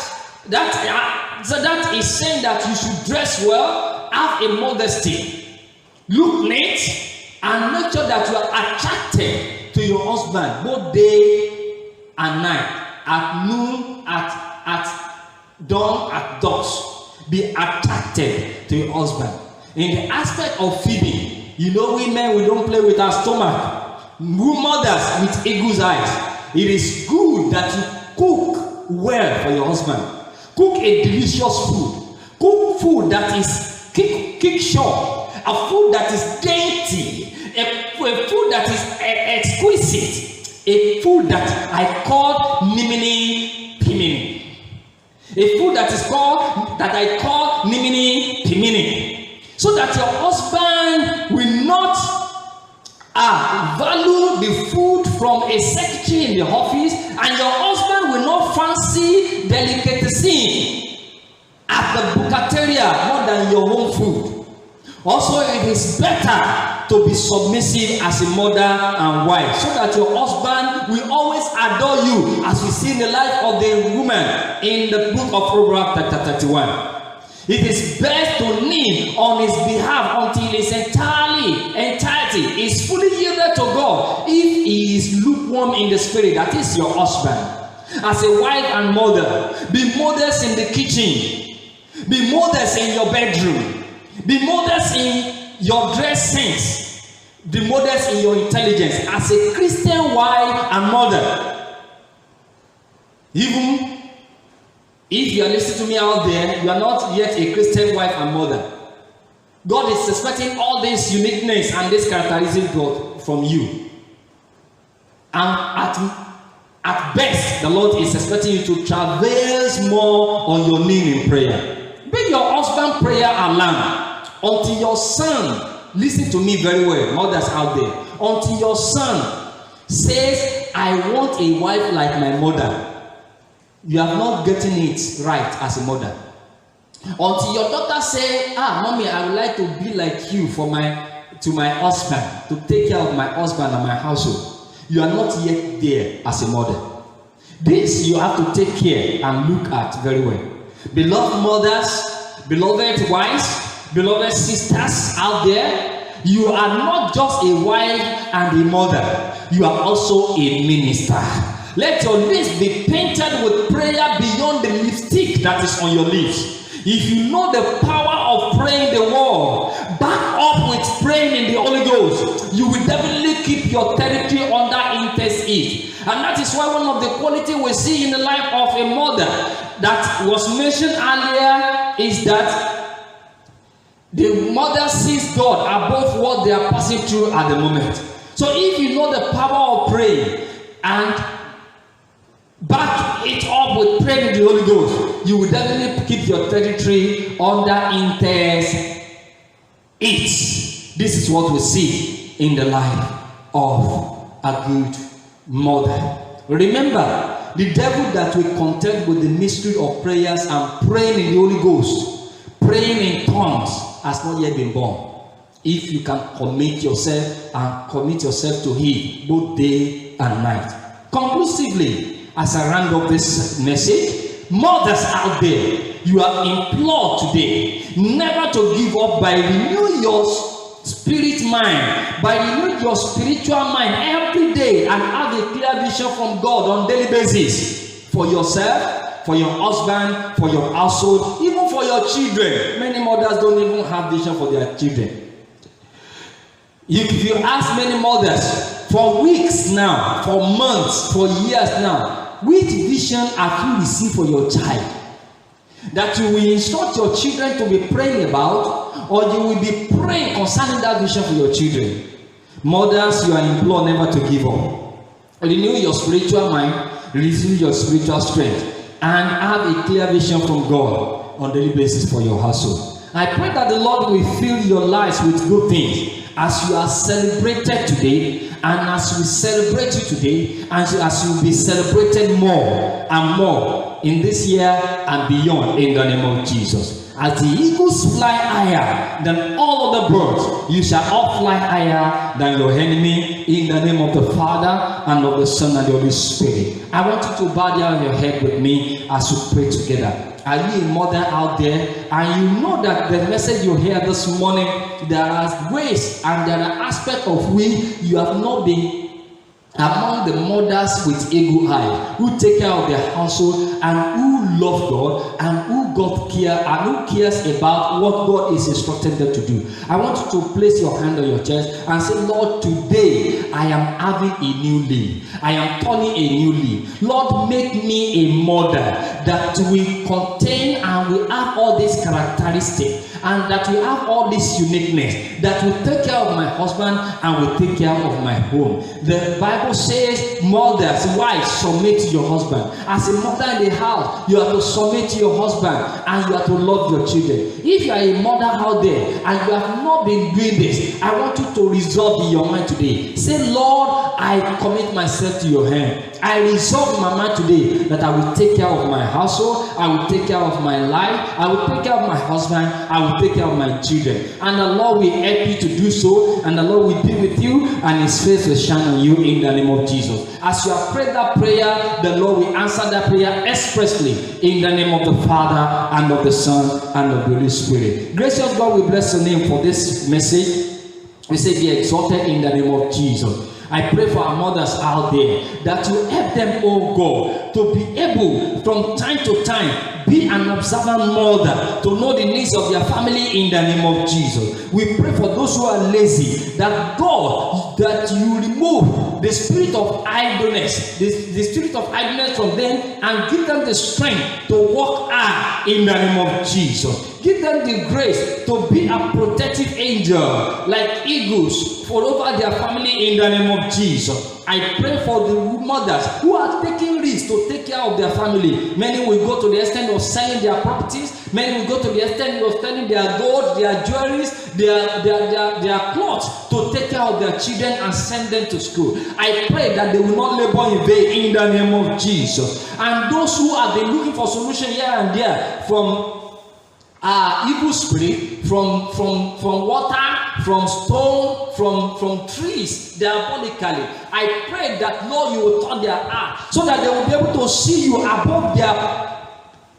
is saying that you should dress well, have a modesty, look neat, and make sure that you are attracted to your husband both day and night, at noon, at dawn, at dusk. Be attracted to your husband. In the aspect of feeding, you know, women, we don't play with our stomach. Mothers with eagle's eyes. It is good that you cook well for your husband. Cook a delicious food. Cook food that is kick-short. A food that is dainty. A food that is exquisite. A food that I call nimini pimini. A food that I call nimini pimini. So that your husband will not value the food from a secretary in the office, and your husband will not fancy delicatessen at the bucateria more than your own food. Also, it is better to be submissive as a mother and wife, so that your husband will always adore you, as we see in the life of the woman in the book of Proverbs chapter 31. It is best to kneel on his behalf until his entirety is fully yielded to God. If he is lukewarm in the spirit, that is your husband. As a wife and mother, be modest in the kitchen. Be modest in your bedroom. Be modest in your dress sense. Be modest in your intelligence. As a Christian wife and mother, even if you are listening to me out there, you are not yet a Christian wife and mother. God is expecting all this uniqueness and this characteristic from you. And at best, the Lord is expecting you to traverse more on your knee in prayer. Bring your husband prayer alarm until your son, listen to me very well, mothers out there, until your son says, I want a wife like my mother. You are not getting it right as a mother. Until your daughter say, mommy, I would like to be like you to my husband, to take care of my husband and my household. You are not yet there as a mother. This you have to take care and look at very well. Beloved mothers, beloved wives, beloved sisters out there, you are not just a wife and a mother. You are also a minister. Let your lips be painted with prayer beyond the lipstick that is on your lips. If you know the power of praying the word, back up with praying in the Holy Ghost, you will definitely keep your territory under intense heat. And that is why one of the qualities we see in the life of a mother that was mentioned earlier is that the mother sees God above what they are passing through at the moment. So if you know the power of praying and back it up with praying in the Holy Ghost, you will definitely keep your territory under intense heat. This is what we see in the life of a good mother. Remember, the devil that will contend with the mystery of prayers and praying in the Holy Ghost, praying in tongues, has not yet been born. If you can commit yourself to him both day and night. Conclusively, as I round up this message, mothers out there, you are implored today never to give up by renewing your spirit mind, by renewing your spiritual mind every day, and have a clear vision from God on a daily basis for yourself, for your husband, for your household, even for your children. Many mothers don't even have vision for their children. If you ask many mothers for weeks now, for months, for years now, which vision have you received for your child that you will instruct your children to be praying about, or you will be praying concerning that vision for your children? Mothers, you are implored never to give up. Renew your spiritual mind, renew your spiritual strength, and have a clear vision from God on a daily basis for your household. I pray that the Lord will fill your lives with good things as you are celebrated today, and as we celebrate you today, and as you will be celebrated more and more in this year and beyond, in the name of Jesus. As the eagles fly higher than all other birds, you shall all fly higher than your enemy, in the name of the Father, and of the Son, and the Holy Spirit. I want you to bow down your head with me as we pray together. Are you a mother out there, and you know that the message you hear this morning, there are ways and there are aspects of which you have not been among the mothers with eagle eye, who take care of their household and who love God and who God care and who cares about what God is instructing them to do. I want you to place your hand on your chest and say, Lord, today I am having a new leaf. I am turning a new leaf. Lord, make me a mother that will contain and will have all these characteristics, and that will have all this uniqueness, that will take care of my husband and will take care of my home. The Bible says, mothers, wives, submit to your husband. As a mother in the house, you have to submit to your husband and you have to love your children. If you are a mother out there and you have not been doing this, I want you to resolve in your mind today. Say, Lord, I commit myself to your hand. I resolve in my mind today that I will take care of my household, I will take care of my life, I will take care of my husband, I will take care of my children. And the Lord will help you to do so, and the Lord will be with you, and His face will shine on you, in the name of Jesus. As you have prayed that prayer, the Lord will answer that prayer expressly, in the name of the Father, and of the Son, and of the Holy Spirit. Gracious God, we bless your name for this message. We say, be exalted in the name of Jesus. I pray for our mothers out there that you help them, oh God, to be able from time to time be an observant mother, to know the needs of their family, in the name of Jesus. We pray for those who are lazy, that God, that you remove the spirit of idleness, the spirit of idleness from them, and give them the strength to work hard, in the name of Jesus. Give them the grace to be a protective angel like eagles for over their family, in the name of Jesus. I pray for the mothers who are taking risks to take care of their family. Many will go to the extent of selling their properties. Many will go to the extent of selling their gold, their jewelries, their clothes to take care of their children and send them to school. I pray that they will not labor in vain, in the name of Jesus. And those who have been looking for solution here and there, from evil spirit, from water, from stone, from trees, diabolically, I pray that, Lord, you will turn their heart so that they will be able to see you above their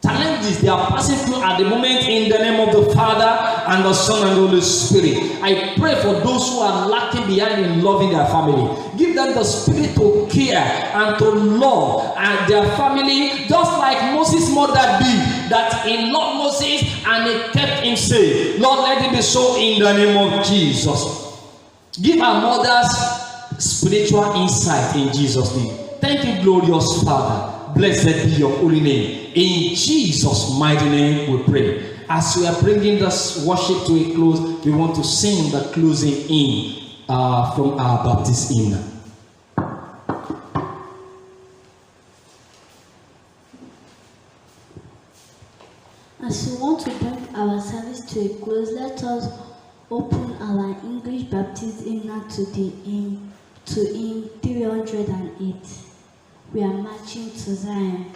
challenges they are passing through at the moment, in the name of the Father, and the Son, and the Holy Spirit. I pray for those who are lacking behind in loving their family. Give them the spirit to care and to love and their family, just like Moses' mother did, that he loved Moses and he kept him safe. Lord, let it be so, in the name of Jesus. Give our mothers spiritual insight, in Jesus' name. Thank you, glorious Father. Blessed be your holy name. In Jesus' mighty name we pray. As we are bringing this worship to a close, we want to sing the closing hymn from our Baptist hymn. As we want to bring our service to a close, let us open our English Baptist hymn to hymn 308. We are marching to Zion.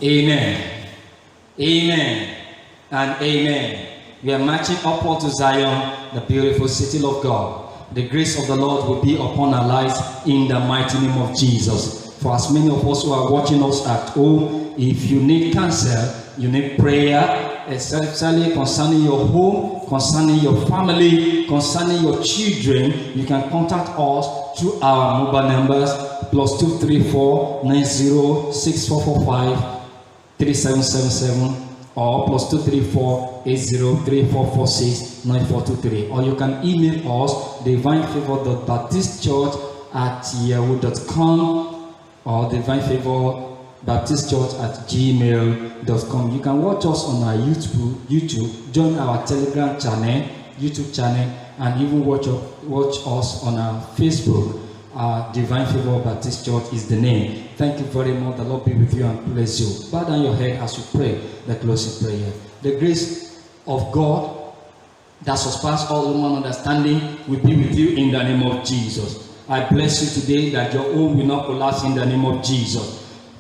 Amen. Amen. And amen. We are marching upward to Zion, the beautiful city of God. The grace of the Lord will be upon our lives in the mighty name of Jesus. For as many of us who are watching us at home, if you need counsel, you need prayer, especially concerning your home, concerning your family, concerning your children, you can contact us through our mobile numbers +234 90 6445 3777 or +234 80 3446 9423, or you can email us divinefavor.baptistchurch@yahoo.com or divinefavorbaptistchurch@gmail.com. You can watch us on our YouTube, join our Telegram channel, YouTube channel, and even watch us on our Facebook. Divine Favor Baptist Church is the name. Thank you very much. The Lord be with you and bless you. Bow down your head as we pray the closing prayer. The grace of God that surpasses all human understanding will be with you in the name of Jesus. I bless you today that your home will not collapse in the name of Jesus.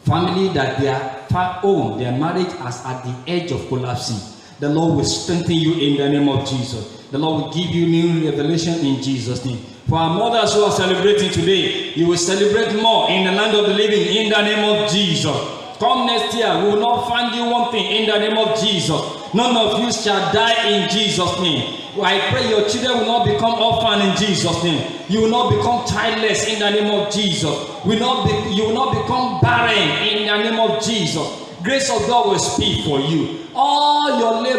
Family that their home, their marriage is at the edge of collapsing, the Lord will strengthen you in the name of Jesus. The Lord will give you new revelation in Jesus' name. For our mothers who are celebrating today, you will celebrate more in the land of the living in the name of Jesus. Come next year, we will not find you one thing in the name of Jesus. None of you shall die in Jesus' name. I pray your children will not become orphan in Jesus' name. You will not become childless in the name of Jesus. You will not become barren in the name of Jesus. Grace of God will speak for you. All your labor